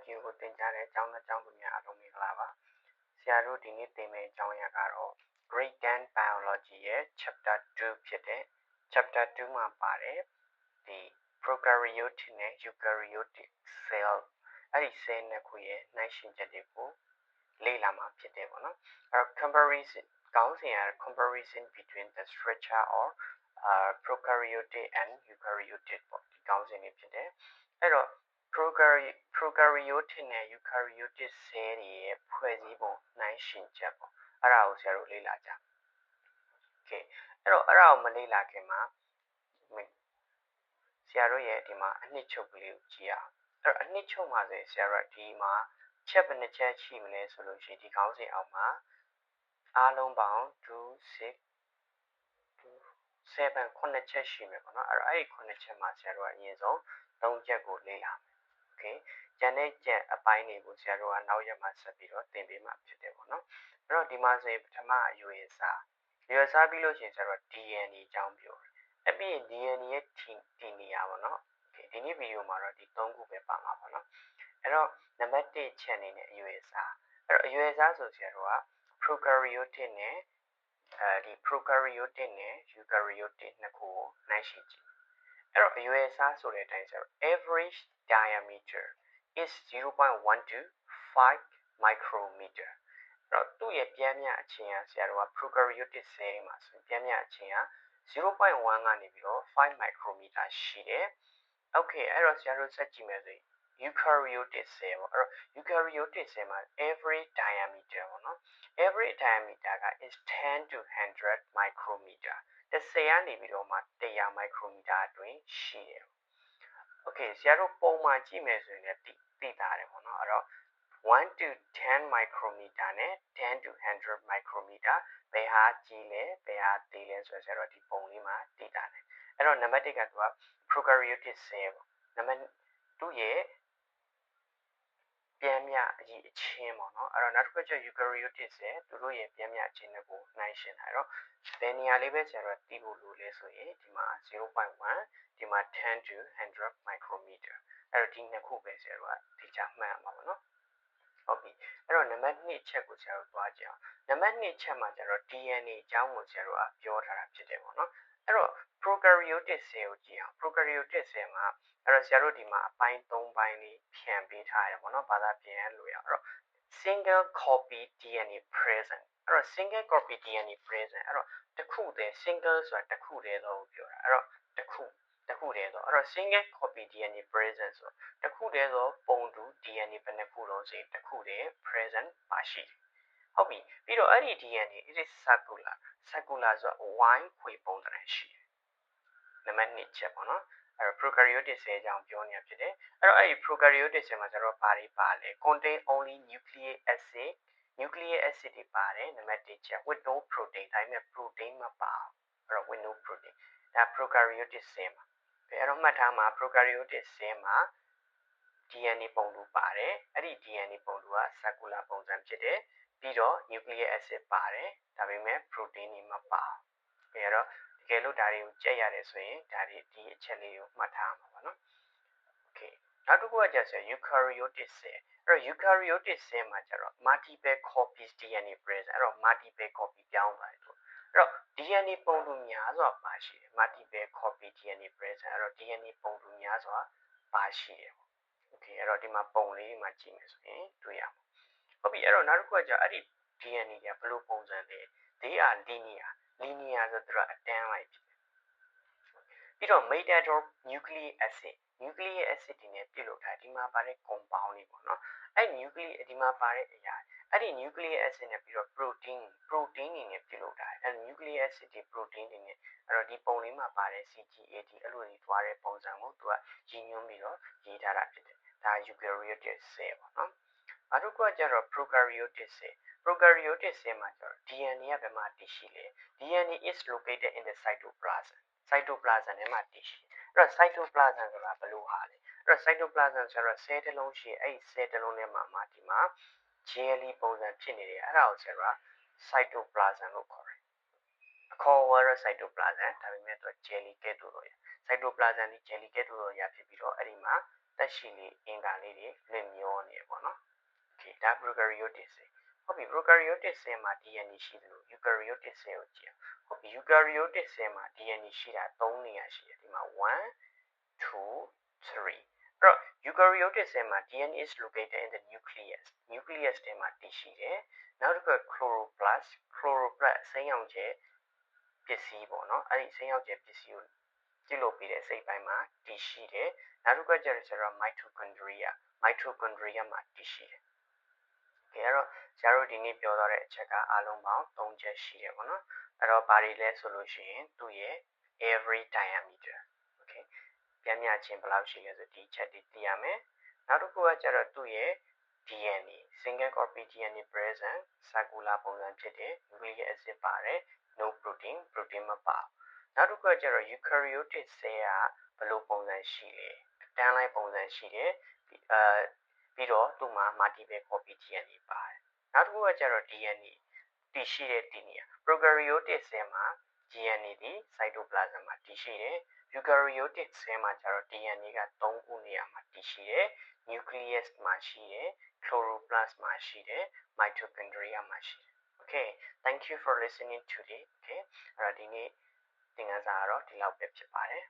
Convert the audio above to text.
audio ကိုသင်ကြားတဲ့အကြောင်းသားကျောင်းသူများအားလုံးမင်္ဂလာပါဆရာတို့ဒီနေ့သင်မယ့်အကြောင်းအရာကတော့ Grade 10 Biology ရဲ့ Chapter 2 ဖြစ်တဲ့ Chapter 2မှာပါတယ်ဒီ Prokaryote နဲ့ Eukaryotic cell အဲ့ဒီ cell နှစ်ခုရဲ့နှိုင်းယှဉ်ချက်တွေကိုလေ့လာမှာဖြစ်တယ်ပေါ့နော်အဲ့ comparison ကောင်းစဉ်က comparison between the structure or prokaryotic and eukaryotic ပေါ့ဒီကောင်းစဉ်တွေဖြစ်တယ်အဲ့တော့ prokaryotic နဲ့ eukaryotic cell တွေရဲ့ဖွဲ့စည်းပုံနှိုင်းယှဉ်ချက်ပေါ့အဲ့ဒါကိုဆရာတို့လေ့လာကြ Okay အဲ့တော့အဲ့ဒါကိုမလေ့လာခင်မှာဆရာတို့ရဲ့ဒီမှာအနှစ်ချုပ်ကလေးကိုကြည့်အောင်အဲ့တော့အနှစ်ချုပ်မှာဆိုဆရာတို့ဒီမှာချက်ဘယ်နှချက်ရှိမလဲဆိုလို့ရှိရင်ဒီကောင်းစဉ်အောက်မှာအားလုံးပေါင်း2 6 7 9ချက်ရှိမယ်ပေါ့နော်အဲ့တော့အဲ့ဒီ9ချက်မှာဆရာတို့ကအရင်ဆုံး3ချက်ကိုလေ့လာမယ် Okay ကျန်တဲ့ချက်အပိုင်းတွေကိုဆရာတို့ကနောက်ရက်မှာဆက်ပြီးတော့သင်ပေးမှာဖြစ်တယ်ပေါ့နော်အဲ့တော့ဒီမှာဆိုရင်ပထမအရွယ်စားပြီးလို့ရှိရင်ဆရာတို့ DNA အကြောင်းပြောတယ်အပြင် DNA ရဲ့ဒီနေရာပေါ့နော် Okay ဒီနေ့ဗီဒီယိုမှာတော့ဒီ3ခုပဲပါမှာပေါ့နော်အဲ့တော့နံပါတ်1ချက်အနေနဲ့အရွယ်စားအဲ့တော့အရွယ်စားဆိုဆရာတို့က prokaryotic နဲ့ဒီ prokaryotic နဲ့ eukaryotic နှစ်ခုကိုနှိုင်းယှဉ်ကြည့်အဲ့တော့အရွယ်စားဆိုတဲ့အတိုင်းဆရာတို့ average diameter is 0.1 to 5 micrometer အဲ့တော့သူ့ရဲ့ပြင်းပြအချင်းကဆရာတို့က prokaryotic cell မှာဆိုပြင်းပြအချင်းက 0.1 ကနေပြီးတော့5 micrometer ရှိတယ် Okay အဲ့တော့ဆရာတို့ဆက်ကြည့်မယ်ဆိုရင် eukaryotic cell ပေါ့အဲ့တော့ eukaryotic cell မှာ average diameter ပေါ့နော် average diameter က is 10 to 100 micrometer 10ကနေပြီးတော့မှ100 micrometer အတွင်းရှိတယ် Okay ဆရာတို့ပုံမှန်ကြည့်မယ်ဆိုရင်လည်းသိတာတယ်ပေါ့နော်အဲ့တော့1 to 10 micrometer နဲ့10 to 100 micrometer ဘယ်ဟာကြီးလဲဘယ်ဟာသေးလဲဆိုတော့ဆရာတို့ဒီပုံလေးမှာသိတာတယ်အဲ့တော့နံပါတ်1ကသူက prokaryotic cell ပေါ့နံပါတ်2ရဲ့ပြန်မြအကြီးအချင်းပေါ့နော်အဲ့တော့နောက်တစ်ခုကျ eukaryotic cell သူတို့ရဲ့ပြန်မြအချင်းတွေကိုနှိုင်းယှဉ်တာအဲ့တော့ဘယ်နေရာလေးပဲဆရာတို့သိဖို့လိုလဲဆိုရင်ဒီမှာ 0.1 ဒီမှာ10 to 100 micrometer အဲ့တော့ဒီနှစ်ခုပဲဆရာတို့ကဒီချမှတ်ရမှာပေါ့နော်ဟုတ်ပြီအဲ့တော့နံပါတ်2ချက်ကိုဆရာတို့သွားကြအောင်နံပါတ်2ချက်မှာကျတော့ DNA အကြောင်းကိုဆရာတို့ကပြောထားတာဖြစ်တယ်ပေါ့နော်အဲ့တော့ prokaryotic cell ကိုကြည့်အောင် prokaryotic cell မှာအဲ့တော့ဆရာတို့ဒီမှာအပိုင်း3ပိုင်းလေးဖြန့်ပေးထားရတယ်ပေါ့နော်ဘာသာပြန်ရလို့ရအောင်အဲ့တော့ single copy DNA present အဲ့တော့ single copy DNA present အဲ့တော့တစ်ခုတည်း single ဆိုတာတစ်ခုတည်းတော့ပြောတာအဲ့တော့တစ်ခုတည်းဆိုအဲ့တော့ single copy DNA present ဆိုတစ်ခုတည်းဆိုပုံတူ DNA ဘယ်နှခုလုံးဆိုတစ်ခုတည်း present ပါရှိတယ်ဟုတ်ပြီပြီးတော့အဲ့ဒီ DNA it is circular ဆိုဝိုင်းခွေပုံသဏ္ဍာန်ရှိတယ်နံပါတ်2ချက်ပေါ့နော်အဲ့တော့ prokaryotic cell အကြောင်းပြောနေတာဖြစ်တယ်အဲ့တော့အဲ့ဒီ prokaryotic cell မှာကျတော့ဘာတွေပါလဲ contain only nucleic acid တွေပါတယ်နံပါတ်1ချက် with no protein ဒါပေမဲ့ protein မပါအဲ့တော့ with no protein ဒါ prokaryotic cell မှာအဲ့တော့မှတ်ထားမှာ prokaryotic cell မှာ DNA ပုံတူပါတယ်အဲ့ဒီ DNA ပုံတူက circular ပုံစံဖြစ်တယ်ပြီးတော့ nucleic acid ပါတယ်ဒါပေမဲ့ protein တွေမပါဘူးအဲ့တော့တကယ်လို့ဒါတွေကိုကြက်ရတယ်ဆိုရင်ဒါတွေဒီအချက်လေးကိုမှတ်ထားမှာပါနော် Okay နောက်တစ်ခုကကျတော့ eukaryotic cell အဲ့တော့ eukaryotic cell မှာကျတော့ multiple copies DNA present အဲ့တော့ multiple copy ပြောင်းသွားတယ်သူအဲ့တော့ DNA ပုံတူများစွာပါရှိတယ် multiple copy DNA present အဲ့တော့ DNA ပုံတူများစွာပါရှိတယ်ပေါ့ Okay အဲ့တော့ဒီမှာပုံလေးမှာကြည့်မယ်ဆိုရင်တွေ့ရမှာဟုတ်ပြီအဲ့တော့နောက်တစ်ခုကကျတော့အဲ့ဒီ DNA ကဘယ်လိုပုံစံလဲ they are linear ဆိုတော့အတန်းလိုက်ဖြစ်တယ်ပြီးတော့ made out of nucleic acid တွေနဲ့ပြုလုပ်ထားဒီမှာပါတဲ့ compound တွေပေါ့နော်အဲ့ nucleic ဒီမှာပါတဲ့အရာအဲ့ဒီ nucleic acid နဲ့ပြီးတော့ protein တွေနဲ့ပြုလုပ်ထားအဲ့ nucleic acid တွေ protein တွေနဲ့အဲ့တော့ဒီပုံလေးမှာပါတဲ့ CGAT အဲ့လိုကြီးသွားတဲ့ပုံစံကိုသူကရည်ညွှန်းပြီးတော့ရေးထားတာဖြစ်တယ်ဒါ eukaryotic cell ပေါ့နော်နောက်တစ်ခုကကျတော့ prokaryotic cell မှာကျတော့ DNA ကဘယ်မှာတည်ရှိလဲ DNA is located in the cytoplasm ထဲမှာတည်ရှိအဲ့တော့ cytoplasm ဆိုတာဘယ်လိုဟာလဲအဲ့တော့ cytoplasm ဆိုတော့ cell တစ်လုံးရှိအဲ့ cell တစ်လုံးထဲမှာဒီမှာ jelly ပုံစံဖြစ်နေတယ်အဲ့ဒါကိုဆရာက cytoplasm လို့ခေါ်တယ်အခေါ်အဝေါ်တော့ cytoplasm ဒါပေမဲ့သူ jelly ကဲ့သို့တော့cytoplasm ဒီ jelly ကဲ့သို့တော့ရဖြစ်ပြီးတော့အဲ့ဒီမှာ တက်ရှိလေးအင်္ဂါလေးတွေလွင့်မျောနေပေါ့နော် okay ဒါ prokaryotic cell ဟုတ်ပြီ prokaryotic cell မှာ DNA ရှိတယ်လို့ eukaryotic cell ကိုကြည့်ဟုတ်ပြီ eukaryotic cell မှာ DNA ရှိတာ3နေရာရှိတယ်ဒီမှာ1 2 3အဲ့တော့ eukaryotic cell မှာ DNA is located in the nucleus ထဲမှာတည်ရှိတယ်နောက်တစ်ခု chloroplast စိမ်းရောင်ကျယ်ပစ္စည်းပေါ့နော်အဲ့ဒီစိမ်းရောင်ကျယ်ပစ္စည်းကိုကြည့်လို့ပြီးတဲ့စိတ်ပိုင်းမှာတည်ရှိတယ်နောက်တစ်ခုကျတော့ mitochondria မှာတည်ရှိတယ်အဲ့တော့ဆရာတို့ဒီနေ့ပြောသွားတဲ့အချက်ကအားလုံးပေါင်း3ချက်ရှိတယ်ပေါ့နော်အဲ့တော့ဘာတွေလဲဆိုလို့ရှိရင်သူ့ရဲ့ every diameter okay ပြန်မြခြင်းဘယ်လောက်ရှိလဲဆိုဒီချက်တွေသိရမယ်နောက်တစ်ခုကကျတော့သူ့ရဲ့ DNA single copy DNA present circular ပုံစံဖြစ်တဲ့ nucleic acid ပါတယ် no protein မပါနောက်တစ်ခုကကျတော့ eukaryotic cell ကဘယ်လိုပုံစံရှိလဲအတန်းလိုက်ပုံစံရှိတယ်ပြီးတော့သူ့မှာ multiple copy DNA ပါတယ်နောက်တစ်ခုကကျတော့ DNA တည်ရှိတဲ့ဒီနေရာ prokaryotic cell မှာ DNA ဒီ cytoplasm မှာတည်ရှိတယ် eukaryotic cell မှာကျတော့ DNA က3ခုနေရာမှာတည်ရှိတယ် nucleus မှာရှိတယ် chloroplast မှာရှိတယ် mitochondria မှာရှိတယ် okay thank you for listening today okay အဲ့တော့ဒီနေ့သင်ခန်းစာကတော့ဒီလောက်ပဲဖြစ်ပါတယ်